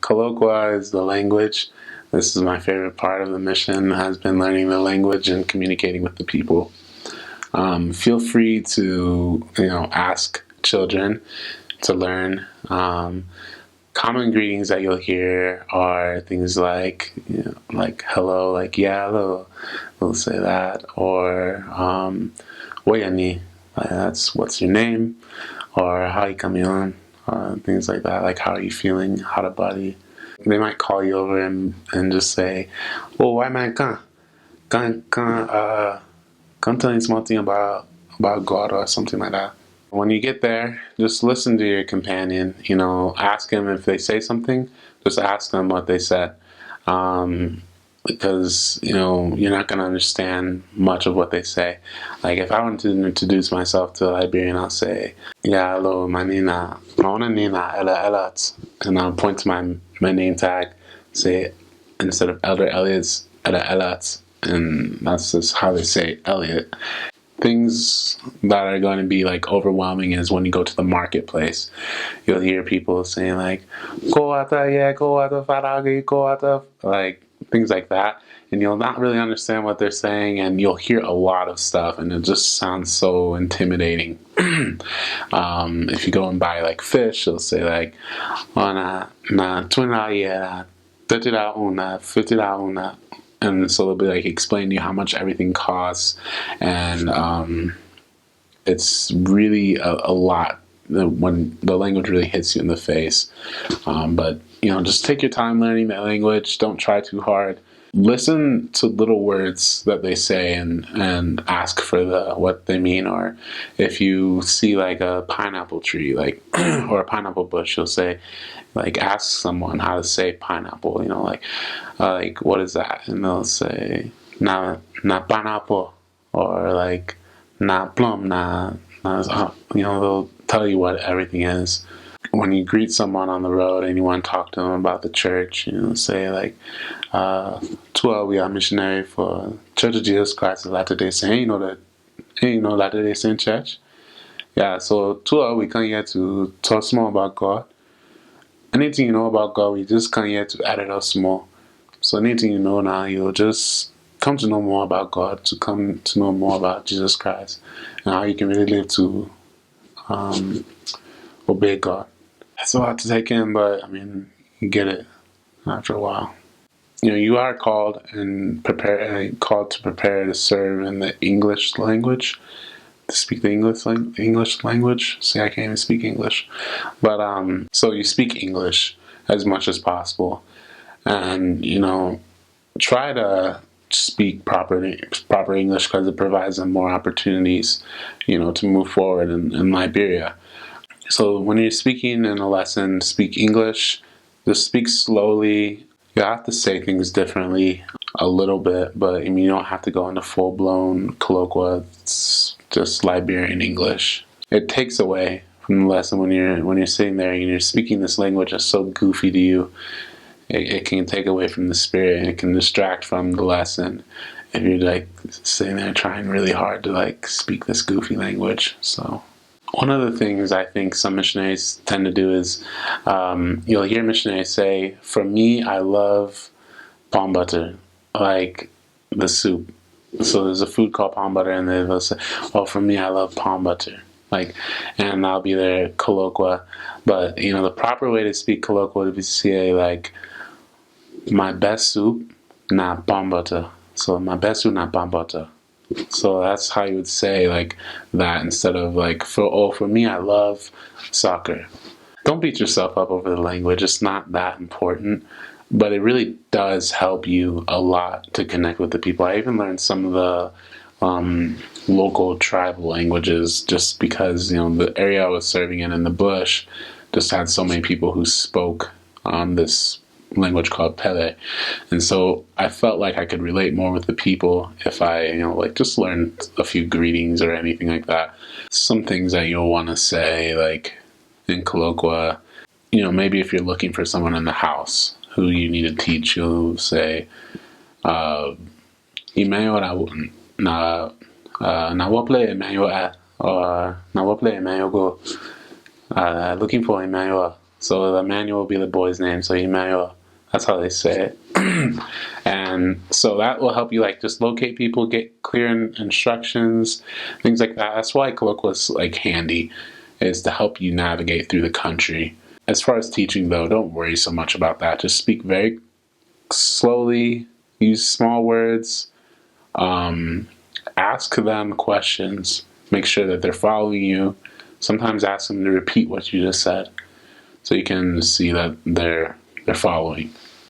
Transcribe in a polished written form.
Koloqua is the language. This is my favorite part of the mission, has been learning the language and communicating with the people. Feel free to, ask children to learn. Common greetings that you'll hear are things like, like hello, like yeah, hello. They'll say that, or Wayani, that's what's your name, or how you coming on, things like that, like how are you feeling, how the body. They might call you over and just say, oh, why man can't tell you something about God or something like that. When you get there, just listen to your companion. Ask them if they say something. Just ask them what they said, because you're not gonna understand much of what they say. Like if I want to introduce myself to a Liberian, I'll say, "Yeah, hello, my Nina, Nina, Ella Elliot," and I'll point to my name tag, say instead of Elder Elliot's Ella Elliot, and that's just how they say Elliot. Things that are going to be like overwhelming is when you go to the marketplace. You'll hear people saying like go out there, yeah, go out there, go out there, like things like that, and you'll not really understand what they're saying, and you'll hear a lot of stuff, and it just sounds so intimidating. If you go and buy like fish, they'll say like na $20, $30, $50. And so they'll be like explain to you how much everything costs, and it's really a lot when the language really hits you in the face. But just take your time learning that language. Don't try too hard. Listen to little words that they say and ask for what they mean. Or if you see like a pineapple tree, like or a pineapple bush, you'll say, like, ask someone how to say pineapple. Like what is that? And they'll say na pineapple, or like na plum na. They'll tell you what everything is. When you greet someone on the road and you want to talk to them about the church, say like, we are missionary for Church of Jesus Christ of Latter-day Saints. Latter-day Saint Church? Yeah, so we come here to talk more about God. Anything you know about God, we just come here to add it up small. So anything you know now, you'll just come to know more about God, to come to know more about Jesus Christ, and how you can really live to obey God. It's a lot to take in, but I mean, you get it after a while. You are called to prepare to serve in the English language, to speak the English language. See, I can't even speak English, but so you speak English as much as possible, and try to speak proper English, because it provides them more opportunities, to move forward in Liberia. So when you're speaking in a lesson, speak English. Just speak slowly. You have to say things differently a little bit, but you don't have to go into full-blown Koloqua. It's just Liberian English. It takes away from the lesson when you're sitting there and you're speaking this language that's so goofy to you. It can take away from the spirit, and it can distract from the lesson if you're like sitting there trying really hard to like speak this goofy language. So one of the things I think some missionaries tend to do is you'll hear missionaries say, for me, I love palm butter, like the soup. So there's a food called palm butter, and they'll say, oh, for me, I love palm butter. And I'll be there, Koloqua. But, the proper way to speak Koloqua would be to say, like, my best soup, na palm butter. So my best soup, na palm butter. So that's how you would say like that, instead of like, for me, I love soccer. Don't beat yourself up over the language. It's not that important, but it really does help you a lot to connect with the people. I even learned some of the local tribal languages just because, the area I was serving in the bush just had so many people who spoke this language called Pele, and so I felt like I could relate more with the people if I just learned a few greetings or anything like that. Some things that you'll want to say like in Koloqua, maybe if you're looking for someone in the house who you need to teach, you'll say Imayo na waple Imayo or na waple Imayo go, looking for Imayo. So the Emmanuel will be the boy's name. So Emmanuel, that's how they say it. And so that will help you like just locate people, get clear instructions, things like that. That's why Koloqua is like handy, is to help you navigate through the country. As far as teaching though, don't worry so much about that. Just speak very slowly, use small words, ask them questions, make sure that they're following you. Sometimes ask them to repeat what you just said so you can see that they're following.